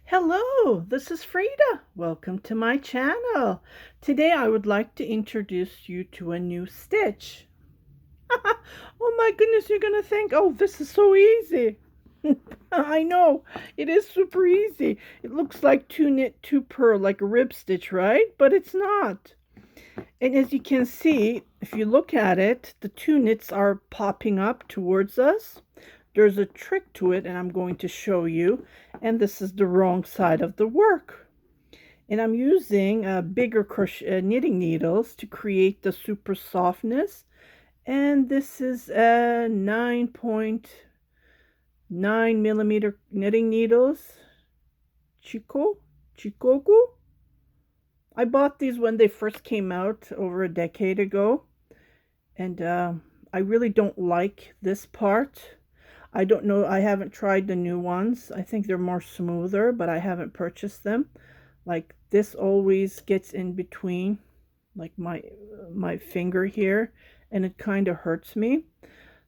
Hello, this is Frida. Welcome to my channel. Today I would like to introduce you to a new stitch. Oh my goodness, you're gonna think, oh, this is so easy. I know, it is super easy. It looks like two knit, two purl, like a rib stitch, right? But it's not. And as you can see, if you look at it, the two knits are popping up towards us. There's a trick to it, and I'm going to show you. And this is the wrong side of the work. And I'm using bigger crochet knitting needles to create the super softness. And this is 9.9 millimeter knitting needles. Chikoku. I bought these when they first came out over a decade ago. And I really don't like this part. I don't know, I haven't tried the new ones. I think they're more smoother, but I haven't purchased them. Like this always gets in between like my finger here, and it kind of hurts me.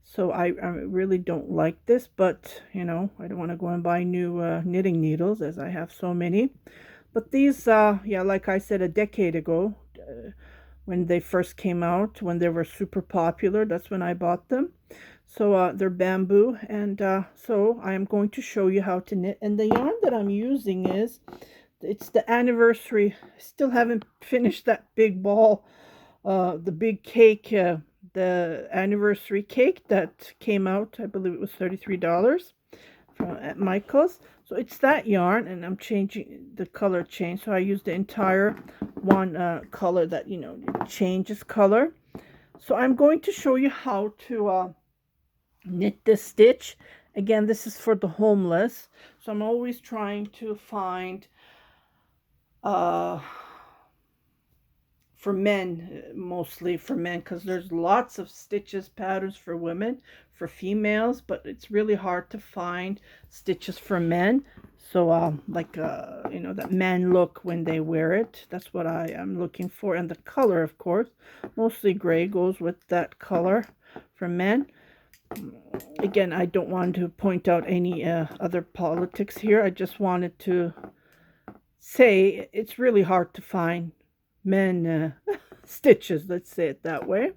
So I really don't like this, but you know, I don't want to go and buy new knitting needles as I have so many. But these, yeah, like I said, a decade ago, when they first came out, when they were super popular, that's when I bought them. So they're bamboo, and so I am going to show you how to knit. And the yarn that I'm using it's the anniversary. I still haven't finished that big ball, the big cake, the anniversary cake that came out. I believe it was $33 from at Michael's. So it's that yarn, and I'm changing the color change. So I use the entire one color that, you know, changes color. So I'm going to show you how to knit this stitch. Again, this is for the homeless. So I'm always trying to find uh for men, mostly for men, because there's lots of stitches patterns for women, for females, but it's really hard to find stitches for men. So like you know, that men look when they wear it, that's what I am looking for. And the color, of course, mostly gray goes with that color for men. Again, I don't want to point out any other politics here. I just wanted to say it's really hard to find men stitches, let's say it that way.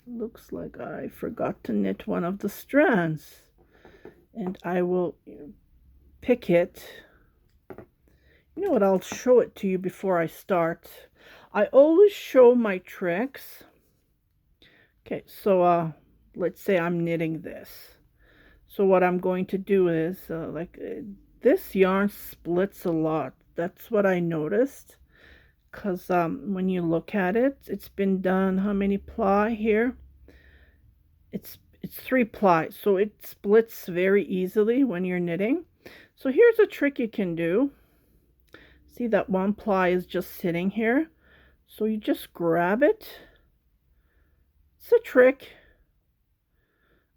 Looks like I forgot to knit one of the strands, and I will pick it. You know what, I'll show it to you before I start. I always show my tricks. Okay, so let's say I'm knitting this. So what I'm going to do is this yarn splits a lot. That's what I noticed, because when you look at it, it's been done how many ply here? It's 3 ply, so it splits very easily when you're knitting. So here's a trick you can do. See that 1 ply is just sitting here, so you just grab it. It's a trick,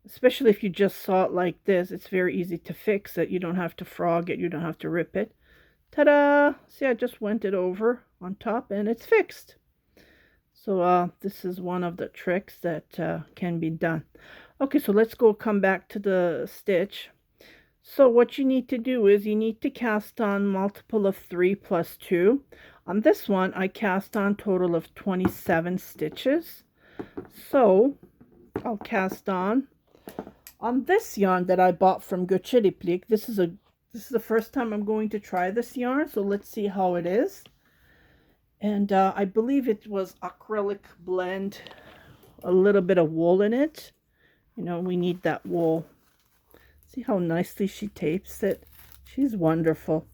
especially if you just saw it like this. It's very easy to fix it. You don't have to frog it, you don't have to rip it. Ta-da! See, I just went it over on top and it's fixed. So this is one of the tricks that can be done. Okay, so let's come back to the stitch. So what you need to do is you need to cast on multiple of 3 plus 2. On this one, I cast on total of 27 stitches. So I'll cast on this yarn that I bought from goceriplik. This is the first time I'm going to try this yarn, so let's see how it is. And I believe it was acrylic blend, a little bit of wool in it. You know, we need that wool. See how nicely she tapes it? She's wonderful.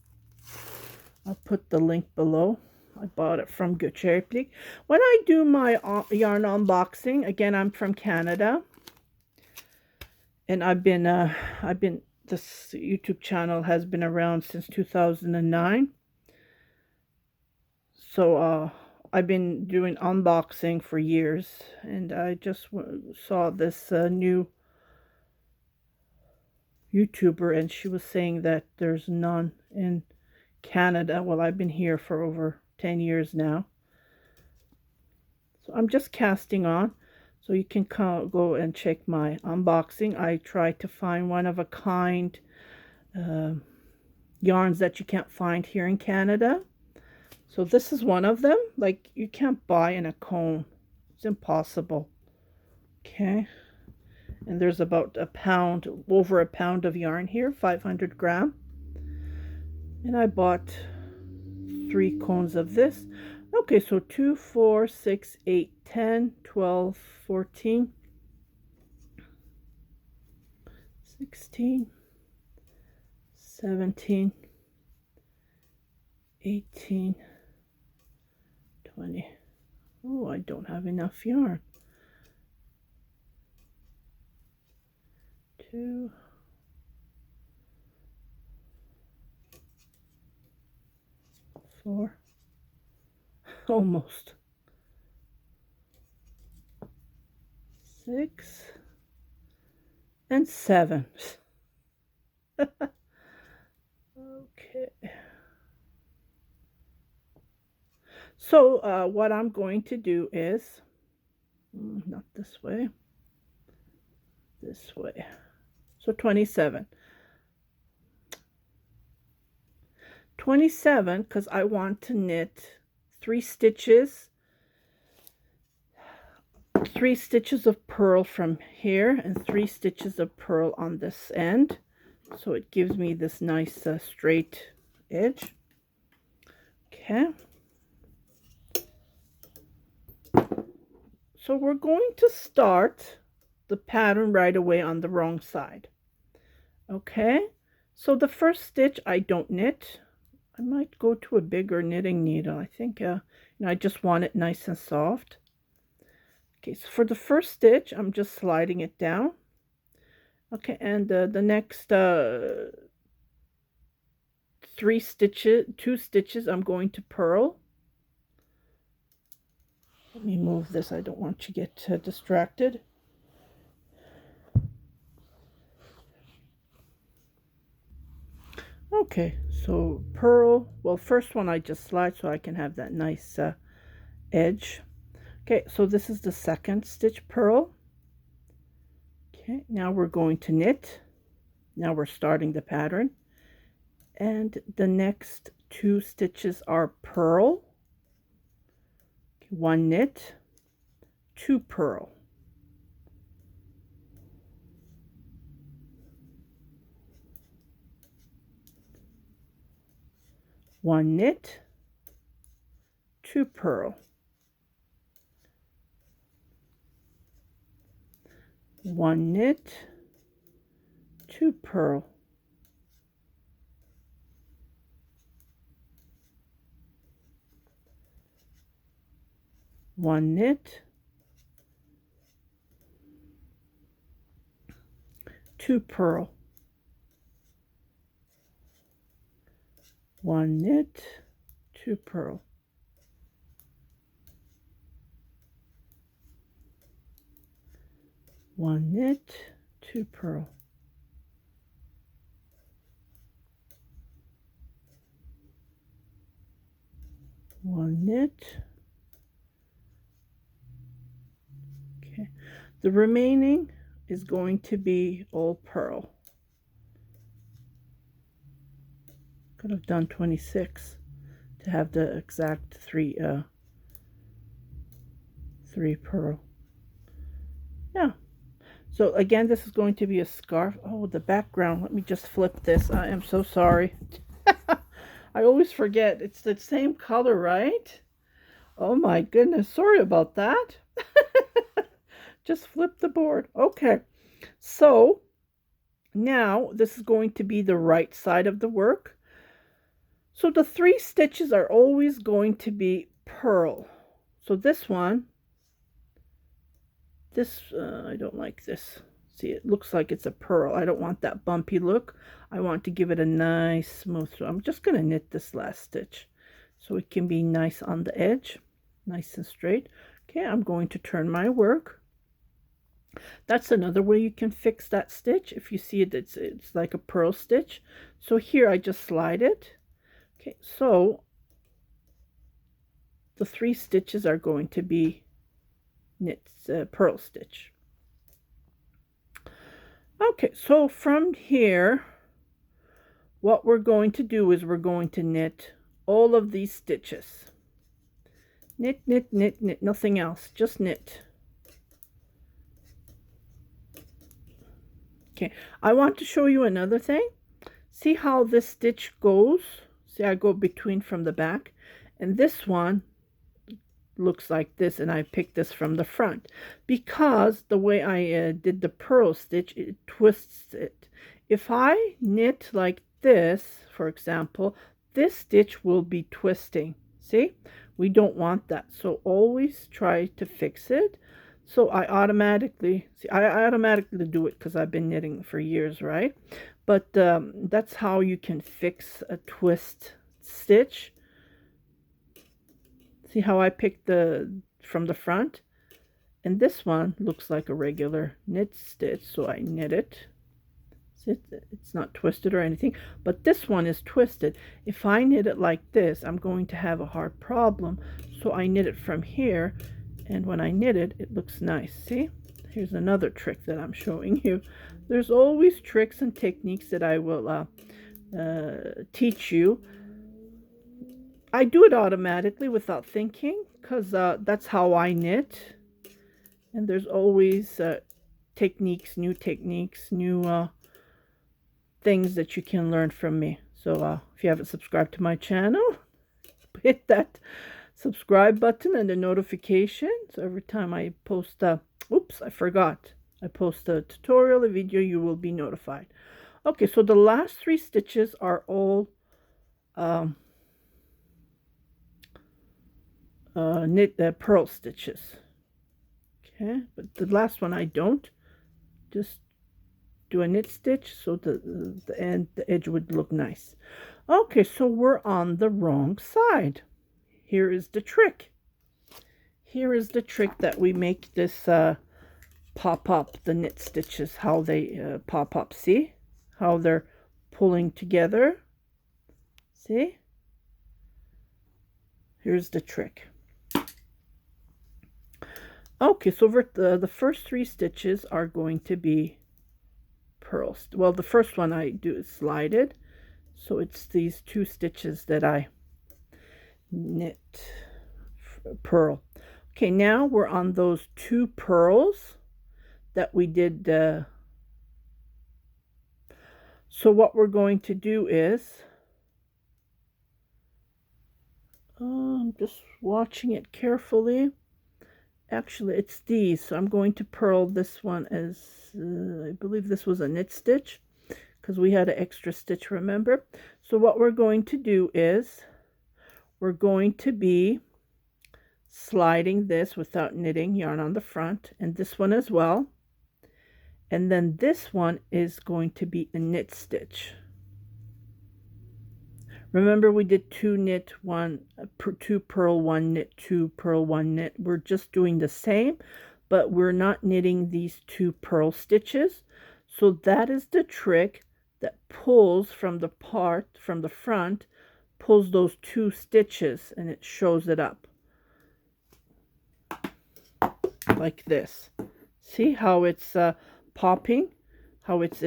I'll put the link below. I bought it from goceriplik. When I do my yarn unboxing, again, I'm from Canada. And this YouTube channel has been around since 2009. So I've been doing unboxing for years, and I just saw this new YouTuber, and she was saying that there's none in Canada. Well, I've been here for over 10 years now. So I'm just casting on. So you can go and check my unboxing. I try to find one of a kind yarns that you can't find here in Canada. So this is one of them. Like, you can't buy in a comb. It's impossible. Okay. And there's about a pound, over a pound of yarn here, 500 gram. And I bought 3 cones of this. Okay, so 2, 4, 6, 8, 10, 12, 14, 16, 17, 18, 20. Oh, I don't have enough yarn. 2, 4, almost. 6 and 7. Okay. So what I'm going to do is, not this way, this way. So 27. 27, because I want to knit 3 stitches. 3 stitches of purl from here and 3 stitches of purl on this end. So it gives me this nice straight edge. Okay. So we're going to start the pattern right away on the wrong side. Okay. So the first stitch I don't knit. I might go to a bigger knitting needle. I think I just want it nice and soft. Okay, so for the first stitch, I'm just sliding it down. Okay, and the next 2 stitches, I'm going to purl. Let me move this. I don't want you to get distracted. Okay, so purl. Well, first one I just slide so I can have that nice edge. Okay, so this is the second stitch purl. Okay, now we're going to knit. Now we're starting the pattern. And the next 2 stitches are purl. Okay, 1 knit, 2 purl. One knit, 2 purl. 1 knit, 2 purl. 1 knit, 2 purl. 1 knit, 2 purl. 1 knit, 2 purl. 1 knit. Okay, the remaining is going to be all purl. Could have done 26 to have the exact 3 purl. Yeah. So again, this is going to be a scarf. Oh, the background. Let me just flip this. I am so sorry. I always forget. It's the same color, right? Oh my goodness. Sorry about that. Just flip the board. Okay. So now this is going to be the right side of the work. So the 3 stitches are always going to be purl. So this one, I don't like this. See, it looks like it's a purl. I don't want that bumpy look. I want to give it a nice smooth. So I'm just going to knit this last stitch so it can be nice on the edge, nice and straight. Okay, I'm going to turn my work. That's another way you can fix that stitch. If you see it, it's like a purl stitch. So here I just slide it. Okay, so the 3 stitches are going to be purl stitch. Okay, so from here what we're going to do is we're going to knit all of these stitches. Knit, knit, knit, knit, nothing else, just knit. Okay, I want to show you another thing. See how this stitch goes? See, I go between from the back, and this one looks like this, and I picked this from the front because the way I did the purl stitch, it twists it. If I knit like this, for example, this stitch will be twisting. See, we don't want that, so always try to fix it. So I automatically do it because I've been knitting for years, right? But that's how you can fix a twist stitch. See how I picked from the front? And this one looks like a regular knit stitch, so I knit it. See, it's not twisted or anything, but this one is twisted. If I knit it like this, I'm going to have a hard problem. So I knit it from here, and when I knit it, it looks nice. See? Here's another trick that I'm showing you. There's always tricks and techniques that I will teach you. I do it automatically without thinking because that's how I knit. And there's always techniques, new things that you can learn from me. So if you haven't subscribed to my channel, hit that subscribe button and the notification. So every time I post oops, I forgot. I post a tutorial, a video, you will be notified. Okay, so the last 3 stitches are all purl stitches. Okay, but the last one I don't. Just do a knit stitch so the edge would look nice. Okay, so we're on the wrong side. Here is the trick. Here is the trick that we make this pop up, the knit stitches, how they pop up. See how they're pulling together? See? Here's the trick. Okay, so the first 3 stitches are going to be purls. Well, the first one I do is slided, so it's these 2 stitches that I knit purl. Okay, now we're on those 2 purls that we did. So what we're going to do is, I'm just watching it carefully. Actually, it's these, so I'm going to purl this one as I believe this was a knit stitch because we had an extra stitch, remember? So what we're going to do is we're going to be sliding this without knitting yarn on the front, and this one as well, and then this one is going to be a knit stitch. Remember, we did 2 knit, 2 purl, 1 knit, 2 purl, 1 knit. We're just doing the same, but we're not knitting these 2 purl stitches. So that is the trick that pulls from the front, pulls those 2 stitches, and it shows it up like this. See how it's popping? How it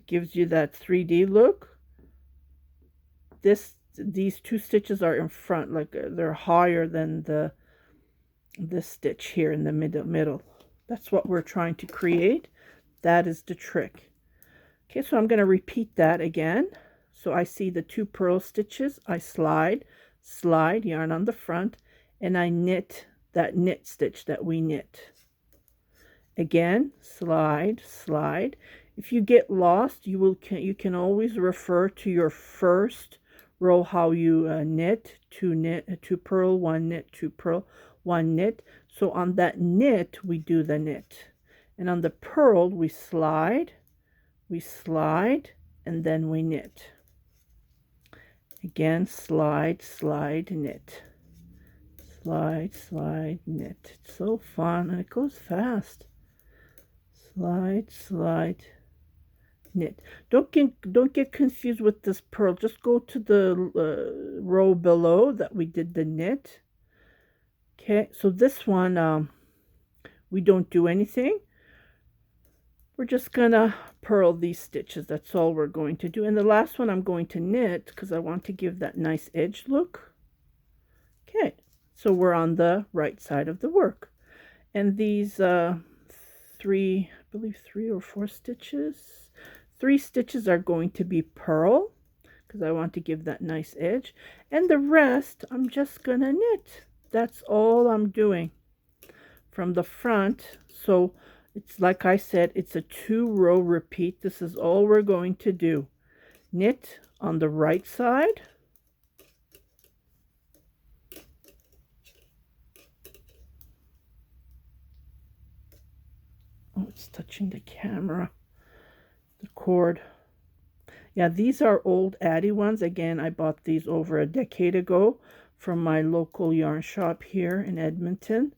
gives you that 3D look. These 2 stitches are in front, like they're higher than this stitch here in the middle. That's what we're trying to create. That is the trick. Okay, so I'm going to repeat that again. So I see the 2 purl stitches. I slide yarn on the front, and I knit that knit stitch that we knit. Again, slide. If you get lost, you can always refer to your first row, how you knit, 2 purl, 1 knit, 2 purl, 1 knit. So on that knit we do the knit, and on the purl we slide, and then we knit. Again, slide, knit, slide, knit. It's so fun, and it goes fast. Slide, knit. Don't get confused with this purl. Just go to the row below that we did the knit. Okay, so this one we don't do anything. we're just gonna purl these stitches. That's all we're going to do. And the last one I'm going to knit because I want to give that nice edge look. Okay, so we're on the right side of the work. And these three, I believe 3 or 4 stitches, 3 stitches are going to be purl because I want to give that nice edge. And the rest, I'm just gonna knit. That's all I'm doing from the front. So it's like I said, it's a 2-row repeat. This is all we're going to do. Knit on the right side. Oh, it's touching the camera, the cord. Yeah, these are old Addy ones. Again, I bought these over a decade ago from my local yarn shop here in Edmonton.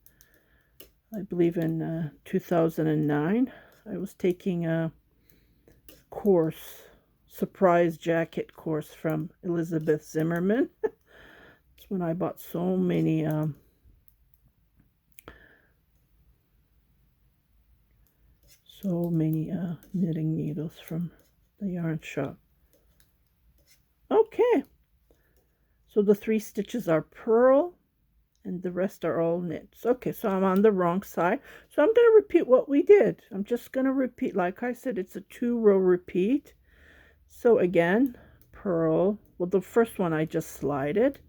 I believe in 2009. I was taking a course, surprise jacket course from Elizabeth Zimmerman. That's when I bought so many knitting needles from the yarn shop. Okay, so the 3 stitches are purl and the rest are all knits. Okay, so I'm on the wrong side. So I'm going to repeat what we did. I'm just going to repeat. Like I said, it's a 2-row repeat. So again, purl. Well, the first one I just slided.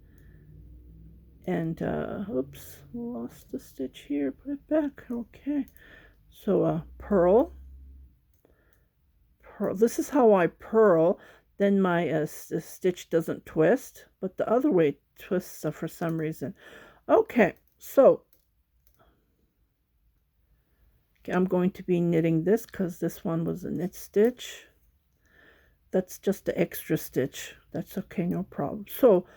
And, oops, lost the stitch here. Put it back. Okay. So, purl. This is how I purl. Then my stitch doesn't twist, but the other way it twists for some reason. Okay, so I'm going to be knitting this because this one was a knit stitch. That's just the extra stitch. That's okay, no problem. So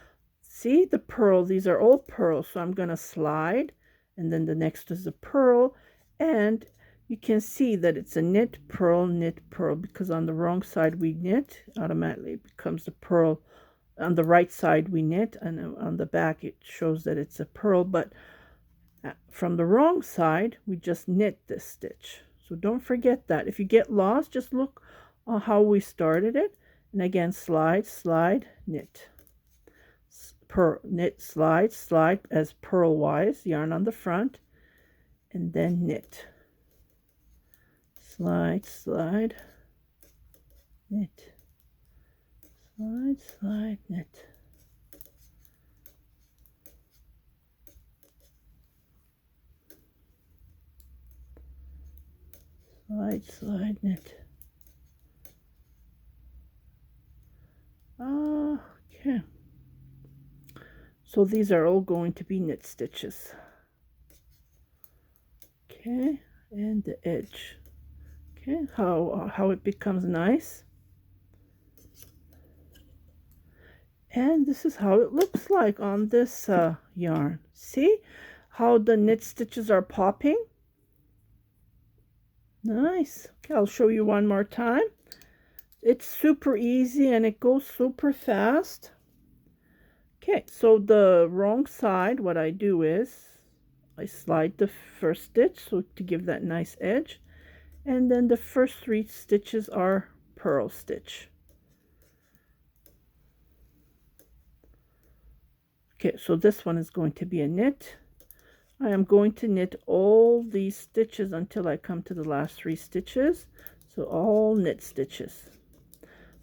see the purl, these are all purls. So I'm going to slide, and then the next is a purl, and you can see that it's a knit, purl, because on the wrong side we knit, automatically it becomes a purl. On the right side we knit, and on the back it shows that it's a purl, but from the wrong side we just knit this stitch. So don't forget that. If you get lost, just look how we started it, and again, slide, slide, knit, purl, knit, slide, slide as purlwise, yarn on the front, and then knit. Slide, slide, knit, slide, slide, knit. Slide, slide, knit. Okay. So these are all going to be knit stitches. Okay, and the edge. Okay, how it becomes nice. And this is how it looks like on this yarn. See how the knit stitches are popping? Nice. Okay, I'll show you one more time. It's super easy and it goes super fast. Okay, so the wrong side, what I do is I slide the first stitch so to give that nice edge, and then the first 3 stitches are purl stitch. Okay, so this one is going to be a knit. I am going to knit all these stitches until I come to the last 3 stitches. So all knit stitches.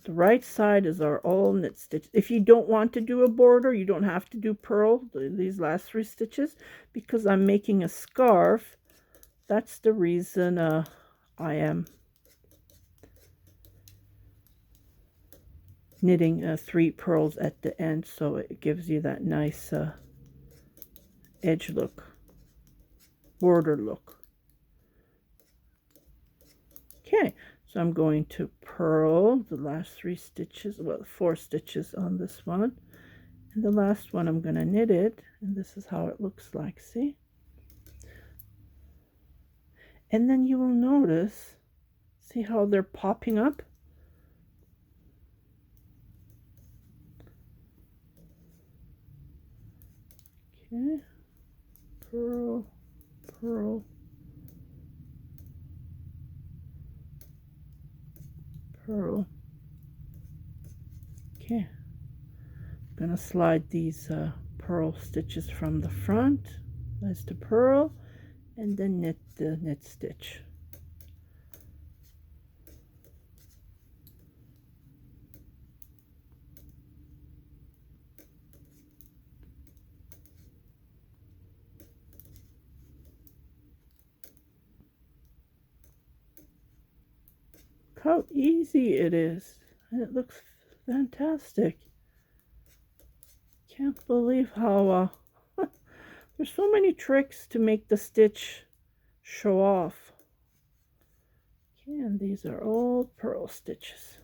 The right side is our all knit stitch. If you don't want to do a border, you don't have to do purl these last 3 stitches, because I'm making a scarf. That's the reason I am knitting 3 purls at the end, so it gives you that nice edge look, border look. Okay, so I'm going to purl the last 3 stitches, well, 4 stitches on this one, and the last one I'm going to knit it, and this is how it looks like, see? And then you will notice, see how they're popping up? Okay, purl, purl, pearl. Okay, I'm gonna slide these pearl stitches from the front as the pearl, and then knit the knit stitch. How easy it is, and it looks fantastic. Can't believe how there's so many tricks to make the stitch show off. Okay, and these are all pearl stitches.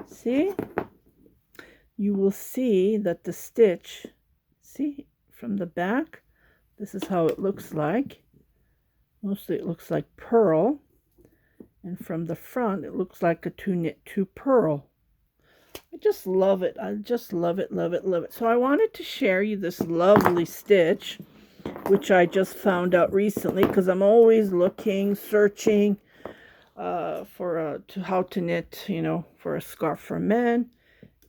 See, you will see that the stitch, see from the back, this is how it looks like. Mostly it looks like pearl, and from the front it looks like a two knit two pearl. I just love it. I just love it, love it, love it. So I wanted to share you this lovely stitch, which I just found out recently, because I'm always looking, searching for how to knit, you know, for a scarf for men,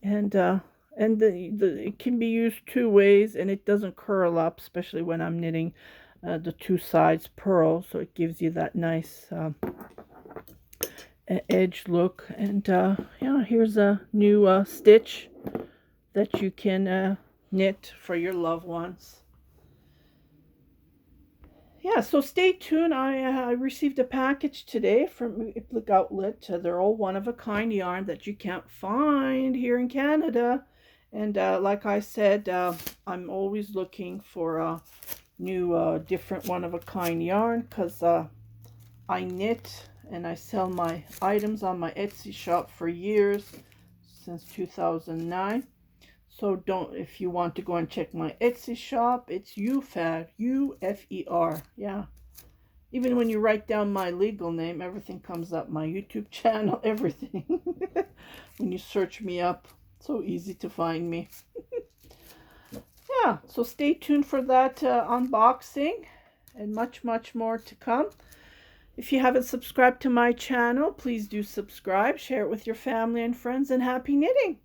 and it can be used two ways, and it doesn't curl up, especially when I'm knitting the two sides pearl, so it gives you that nice edge look. And yeah, here's a new stitch that you can knit for your loved ones. Yeah, so stay tuned. I received a package today from örgü Outlet. They're all one-of-a-kind yarn that you can't find here in Canada. And like I said, I'm always looking for new different one-of-a-kind yarn, because I knit and I sell my items on my Etsy shop for years, since 2009. So if you want to go and check my Etsy shop, it's UFER, U-F-E-R, yeah. Even when you write down my legal name, everything comes up, my YouTube channel, everything. When you search me up, so easy to find me. Yeah, so stay tuned for that unboxing, and much, much more to come. If you haven't subscribed to my channel, please do subscribe, share it with your family and friends, and happy knitting!